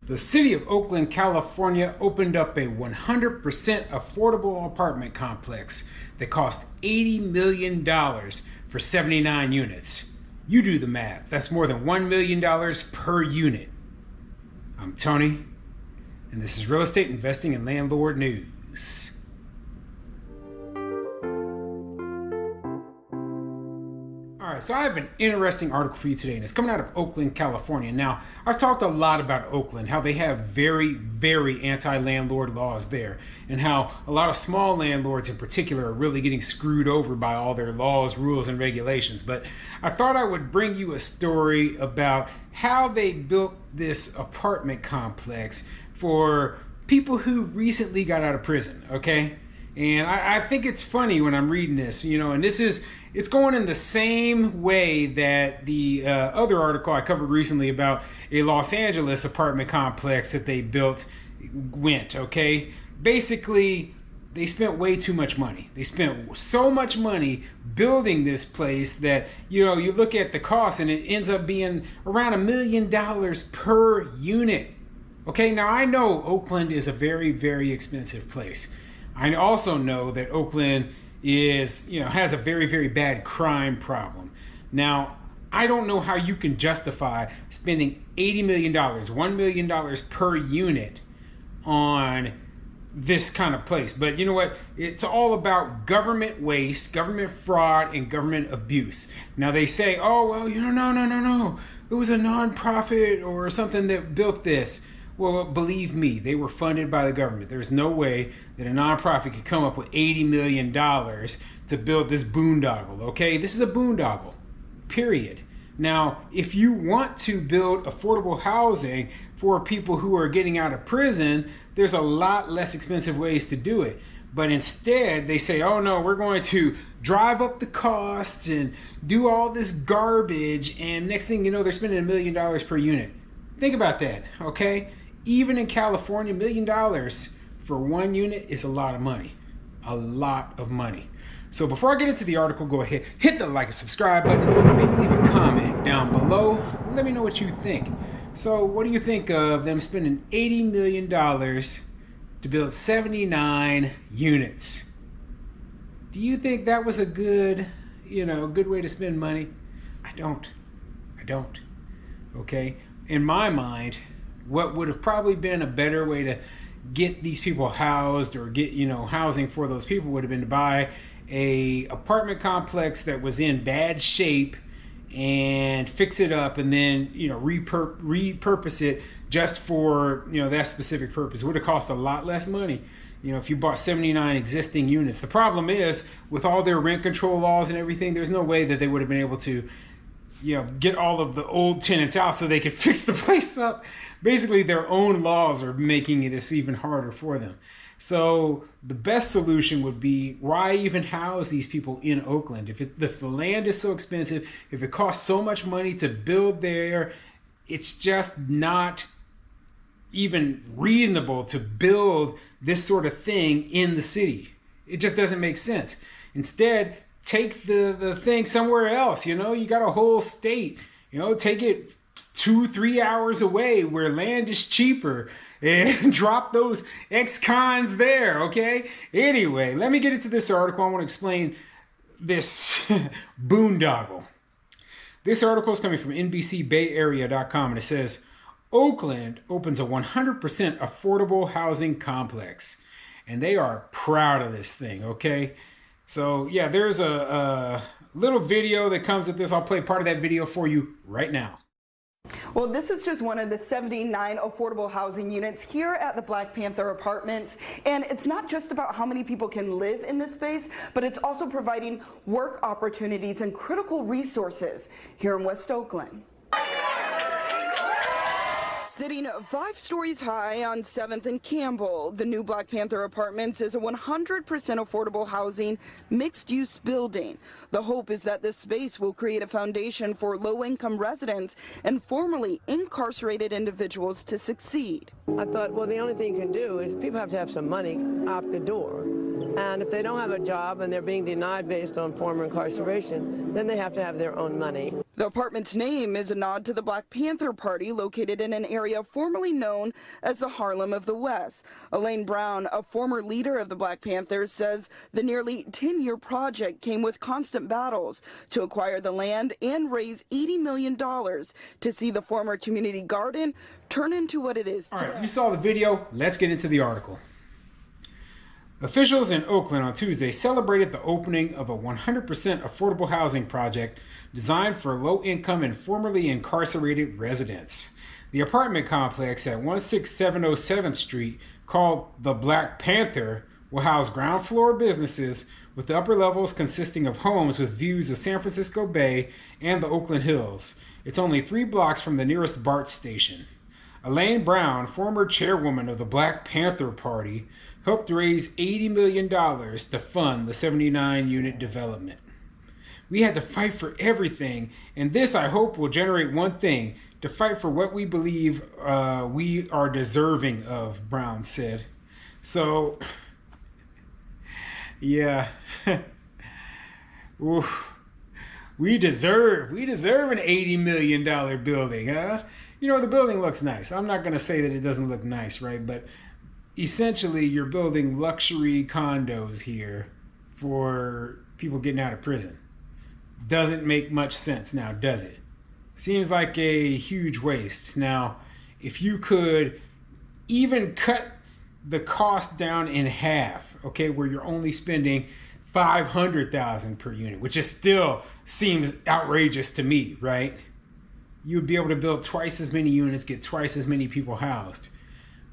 The city of Oakland, California opened up a 100% affordable apartment complex that cost $80 million for 79 units. You do the math. That's more than $1 million per unit. I'm Tony, and this is Real Estate Investing and Landlord News. Alright, so I have an interesting article for you today, and it's coming out of Oakland, California. Now, I've talked a lot about Oakland, how they have very, very anti-landlord laws there, and how a lot of small landlords in particular are really getting screwed over by all their laws, rules, and regulations. But I thought I would bring you a story about how they built this apartment complex for people who recently got out of prison, okay? And I think it's funny when I'm reading this, and it's going in the same way that the other article I covered recently about a Los Angeles apartment complex that they built went, okay? Basically, they spent way too much money. They spent so much money building this place that, you look at the cost and it ends up being around $1 million per unit. Okay, now I know Oakland is a very, very expensive place. I also know that Oakland has a very, very bad crime problem. Now, I don't know how you can justify spending $80 million, $1 million per unit on this kind of place. But you know what? It's all about government waste, government fraud, and government abuse. Now they say, oh, well, no. It was a nonprofit or something that built this. Well, believe me, they were funded by the government. There's no way that a nonprofit could come up with $80 million to build this boondoggle, okay? This is a boondoggle, period. Now, if you want to build affordable housing for people who are getting out of prison, there's a lot less expensive ways to do it. But instead, they say, oh no, we're going to drive up the costs and do all this garbage, and next thing you know, they're spending $1 million per unit. Think about that, okay? Even in California, $1 million for one unit is a lot of money. A lot of money. So before I get into the article, go ahead, hit the like and subscribe button, maybe leave a comment down below. Let me know what you think. So what do you think of them spending $80 million to build 79 units? Do you think that was a good way to spend money? I don't. Okay? In my mind, what would have probably been a better way to get these people housed or get housing for those people would have been to buy a apartment complex that was in bad shape and fix it up and then repurpose it just for that specific purpose. It would have cost a lot less money if you bought 79 existing units. The problem is with all their rent control laws and everything, there's no way that they would have been able to get all of the old tenants out so they could fix the place up. Basically, their own laws are making this even harder for them. So the best solution would be, why even house these people in Oakland? If the land is so expensive, if it costs so much money to build there, it's just not even reasonable to build this sort of thing in the city. It just doesn't make sense. Instead, take the thing somewhere else. You got a whole state. Take it 2-3 hours away where land is cheaper and drop those ex-cons there, okay? Anyway, let me get into this article. I want to explain this boondoggle. This article is coming from NBCBayArea.com, and it says, Oakland opens a 100% affordable housing complex. And they are proud of this thing, okay? So yeah, there's a little video that comes with this. I'll play part of that video for you right now. Well, this is just one of the 79 affordable housing units here at the Black Panther Apartments. And it's not just about how many people can live in this space, but it's also providing work opportunities and critical resources here in West Oakland. Sitting 5 stories high on 7th and Campbell, the new Black Panther Apartments is a 100% affordable housing mixed-use building. The hope is that this space will create a foundation for low-income residents and formerly incarcerated individuals to succeed. I thought, well, the only thing you can do is people have to have some money out the door. And if they don't have a job and they're being denied based on former incarceration, then they have to have their own money. The apartment's name is a nod to the Black Panther Party located in an area formerly known as the Harlem of the West. Elaine Brown, a former leader of the Black Panthers, says the nearly 10-year project came with constant battles to acquire the land and raise $80 million to see the former community garden turn into what it is today. All right, you saw the video. Let's get into the article. Officials in Oakland on Tuesday celebrated the opening of a 100% affordable housing project designed for low-income and formerly incarcerated residents. The apartment complex at 16707th Street, called the Black Panther, will house ground floor businesses, with the upper levels consisting of homes with views of San Francisco Bay and the Oakland Hills. It's only 3 blocks from the nearest BART station. Elaine Brown, former chairwoman of the Black Panther Party, helped raise $80 million to fund the 79-unit development. We had to fight for everything, and this, I hope, will generate one thing: to fight for what we believe we are deserving of, Brown said. So, yeah. we deserve an $80 million building, huh? You know, the building looks nice. I'm not going to say that it doesn't look nice, right? But essentially, you're building luxury condos here for people getting out of prison. Doesn't make much sense now, does it? Seems like a huge waste. Now, if you could even cut the cost down in half, okay, where you're only spending $500,000 per unit, which is still seems outrageous to me, right? You'd be able to build twice as many units, get twice as many people housed.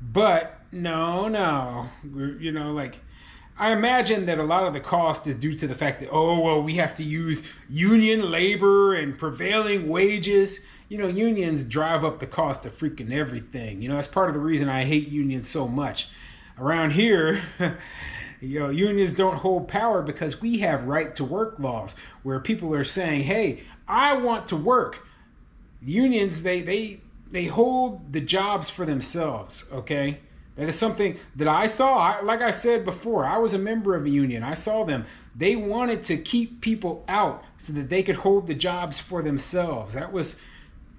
But no, you know, like, I imagine that a lot of the cost is due to the fact that, oh, well, we have to use union labor and prevailing wages. You know, unions drive up the cost of freaking everything. You know, that's part of the reason I hate unions so much. Around here, you know, unions don't hold power because we have right to work laws where people are saying, hey, I want to work. Unions, they hold the jobs for themselves, okay? That is something that I saw. Like I said before, I was a member of a union. I saw them. They wanted to keep people out so that they could hold the jobs for themselves. That was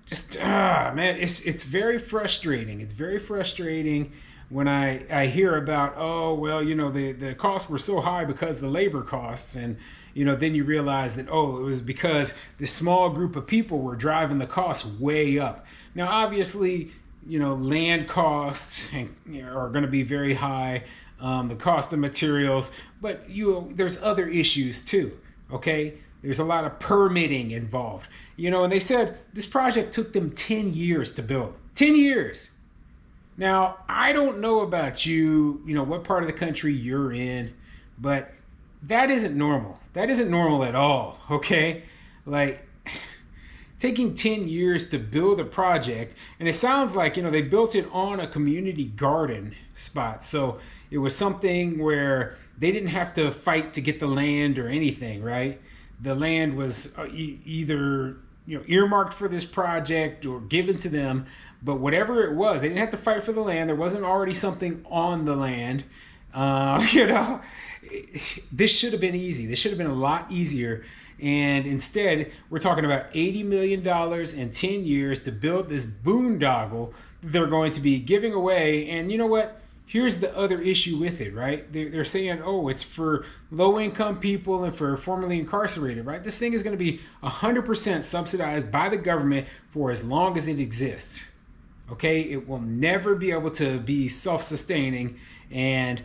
just, man, it's very frustrating. It's very frustrating when I hear about, oh, well, you know, the costs were so high because of the labor costs. And, you know, then you realize that, oh, it was because this small group of people were driving the costs way up. Now, obviously, you know, land costs are going to be very high, the cost of materials, but there's other issues too, okay? There's a lot of permitting involved. You know, and they said this project took them 10 years to build. 10 years! Now, I don't know about you know, what part of the country you're in, but that isn't normal. That isn't normal at all, okay? Like, taking 10 years to build a project, and it sounds like, you know, they built it on a community garden spot. So it was something where they didn't have to fight to get the land or anything, right? The land was either, you know, earmarked for this project or given to them, but whatever it was, they didn't have to fight for the land. There wasn't already something on the land. You know, this should have been easy. This should have been a lot easier. And instead, we're talking about $80 million in 10 years to build this boondoggle that they're going to be giving away. And you know what? Here's the other issue with it, right? They're saying, oh, it's for low-income people and for formerly incarcerated, right? This thing is going to be 100% subsidized by the government for as long as it exists, okay? It will never be able to be self-sustaining, and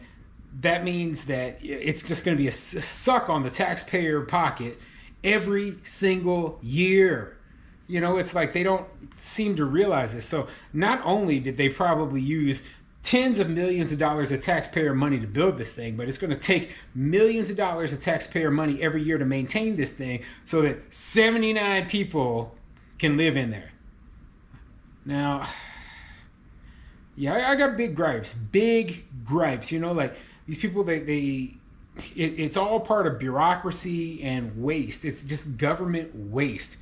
that means that it's just going to be a suck on the taxpayer pocket every single year. You know, it's like they don't seem to realize this. So not only did they probably use tens of millions of dollars of taxpayer money to build this thing, but it's going to take millions of dollars of taxpayer money every year to maintain this thing so that 79 people can live in there. Now, yeah, I got big gripes, you know, like these people, it's all part of bureaucracy and waste. It's just government waste.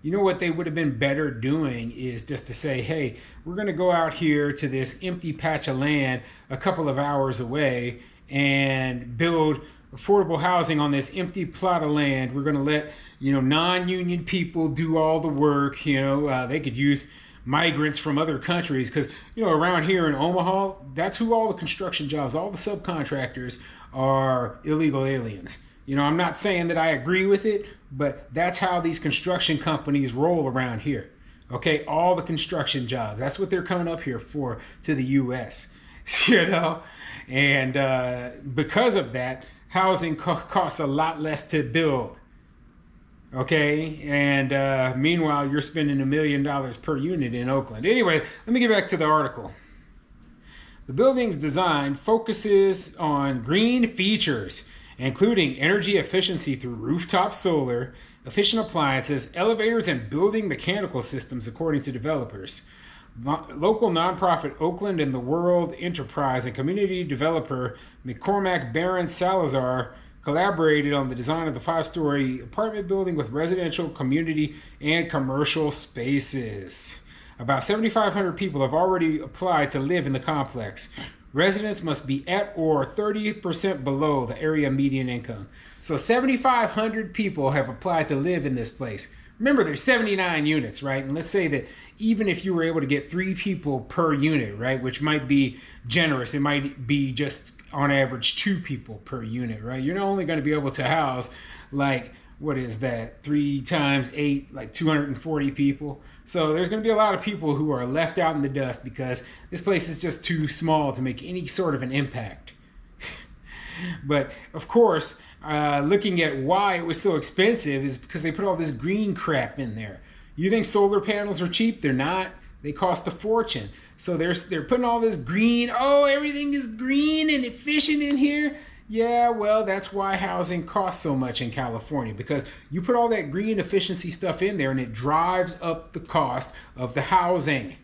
You know what they would have been better doing is just to say, hey, we're going to go out here to this empty patch of land a couple of hours away, and build affordable housing on this empty plot of land. We're going to let, non-union people do all the work. They could use migrants from other countries because, around here in Omaha, that's who all the construction jobs, all the subcontractors are illegal aliens. I'm not saying that I agree with it, but that's how these construction companies roll around here. Okay, all the construction jobs. That's what they're coming up here for, to the U.S. And because of that, housing costs a lot less to build. Okay, and meanwhile, you're spending $1 million per unit in Oakland. Anyway, let me get back to the article. The building's design focuses on green features, including energy efficiency through rooftop solar, efficient appliances, elevators, and building mechanical systems, according to developers. Local nonprofit Oakland and the World Enterprise and community developer McCormack Barron Salazar collaborated on the design of the 5-story apartment building with residential, community, and commercial spaces. About 7,500 people have already applied to live in the complex. Residents must be at or 30% below the area median income. So 7,500 people have applied to live in this place. Remember, there's 79 units, right? And let's say that even if you were able to get 3 people per unit, right, which might be generous, it might be just on average 2 people per unit, right? You're not only going to be able to house, like, what is that, 3 times 8, like 240 people. So there's going to be a lot of people who are left out in the dust because this place is just too small to make any sort of an impact. But of course, looking at why it was so expensive is because they put all this green crap in there. You think solar panels are cheap? They're not. They cost a fortune. So they're putting all this green, everything is green and efficient in here. Yeah, well, that's why housing costs so much in California, because you put all that green efficiency stuff in there and it drives up the cost of the housing.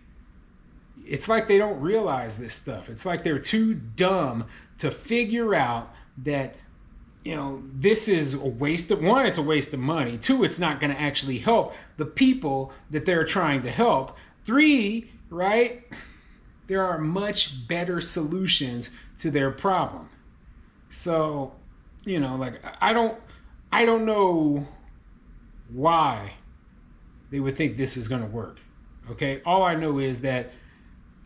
It's like they don't realize this stuff. It's like they're too dumb to figure out that, this is a waste of, 1, it's a waste of money. 2, it's not going to actually help the people that they're trying to help. 3, right, there are much better solutions to their problem. So, I don't know why they would think this is going to work. Okay. All I know is that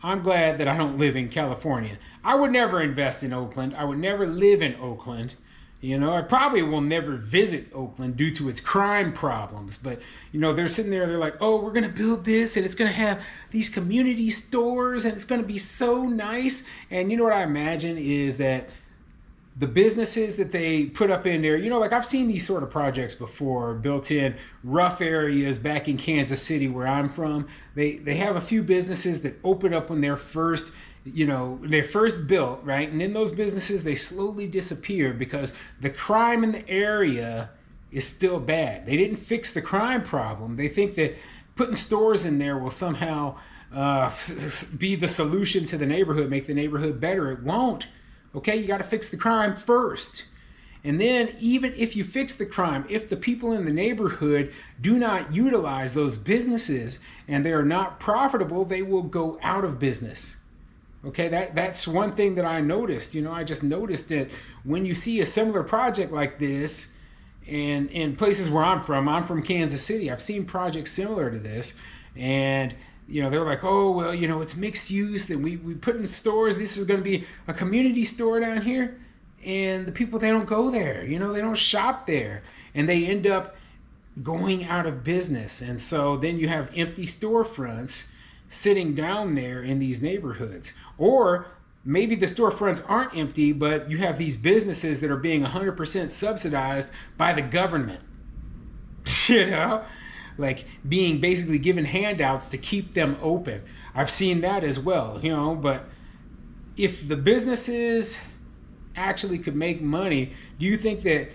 I'm glad that I don't live in California. I would never invest in Oakland. I would never live in Oakland. I probably will never visit Oakland due to its crime problems. But, they're sitting there, they're like, we're going to build this and it's going to have these community stores and it's going to be so nice. And what I imagine is that the businesses that they put up in there, like I've seen these sort of projects before, built in rough areas back in Kansas City where I'm from. They have a few businesses that open up when they're first built, right? And in those businesses, they slowly disappear because the crime in the area is still bad. They didn't fix the crime problem. They think that putting stores in there will somehow be the solution to the neighborhood, make the neighborhood better. It won't. Okay, you got to fix the crime first. And then even if you fix the crime, if the people in the neighborhood do not utilize those businesses and they are not profitable, they will go out of business. Okay, that's one thing that I noticed. I just noticed that when you see a similar project like this, and in places where I'm from Kansas City, I've seen projects similar to this, and they're like, it's mixed use, and we put in stores. This is going to be a community store down here, and the people, they don't go there. They don't shop there, and they end up going out of business. And so then you have empty storefronts sitting down there in these neighborhoods. Or maybe the storefronts aren't empty, but you have these businesses that are being 100% subsidized by the government. Like being basically given handouts to keep them open. I've seen that as well, but if the businesses actually could make money, do you think that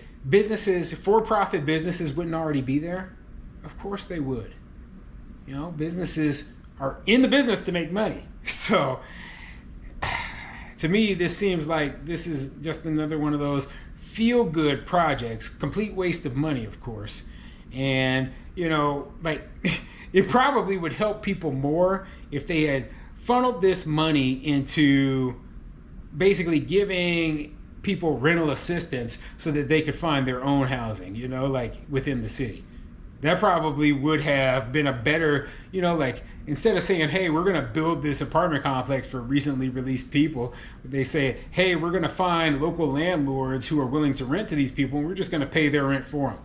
for-profit businesses wouldn't already be there? Of course they would. Businesses are in the business to make money. So to me, this seems like this is just another one of those feel-good projects, complete waste of money, of course. And, it probably would help people more if they had funneled this money into basically giving people rental assistance so that they could find their own housing, like within the city. That probably would have been a better, like instead of saying, hey, we're going to build this apartment complex for recently released people, they say, hey, we're going to find local landlords who are willing to rent to these people and we're just going to pay their rent for them.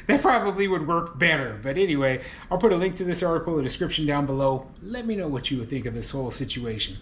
That probably would work better. But anyway, I'll put a link to this article in the description down below. Let me know what you would think of this whole situation.